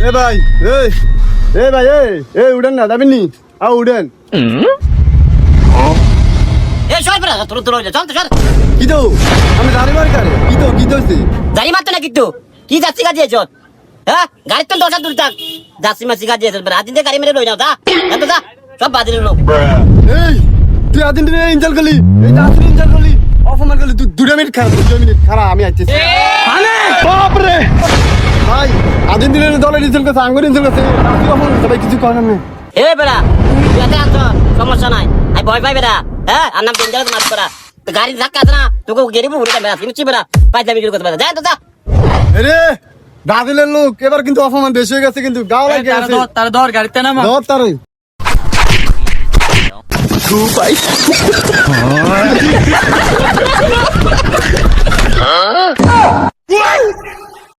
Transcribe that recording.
এ ভাই এ উড়েন না যাবেন নি আও উড়েন এ সর বেড়া তোর তোর চল তো সর কি তো আমি গাড়ি মারি কারে কি তো গাড়ি মারতো না কিন্তু কি যাচ্ছি গাড়ি এসছ হ্যাঁ গাড়ির তো দরজা দূর থাক যাচ্ছি মাসি গাড়ি এসছ বেড়া আদিন গাড়ি মেরে লই নাও যা যা সব বাদিল লোক এই তুই আদিন দিনে ইনজাল করলি এই আদিন ইনজাল করলি অপমান করলি তুই 2 মিনিট খারাপ আমি আইতেছি আরে বাপ রে ভাই আদিন দিনে দলের ইনজাল করছে আঙ্গুর ইনজাল করছে তুই অপমান করছিস ভাই কিছু কর না এ বেড়া তুই এত আছো সমস্যা নাই আই ভয় পাই বেড়া হ্যাঁ আর নাম ডেঞ্জারাস মার করা তো গাড়ি ধাক্কা আছে না তোকে গেরিব উড়ে বেড়া শুনছি বেড়া পাই যাবি করতে বেড়া যা তো যা আরে ব্রাজিলের লোক এবার কিন্তু অপমান বেশি হয়ে গেছে কিন্তু গাও লাগে আছে তার ধর গাড়িতে নামা ধর তারে ভাই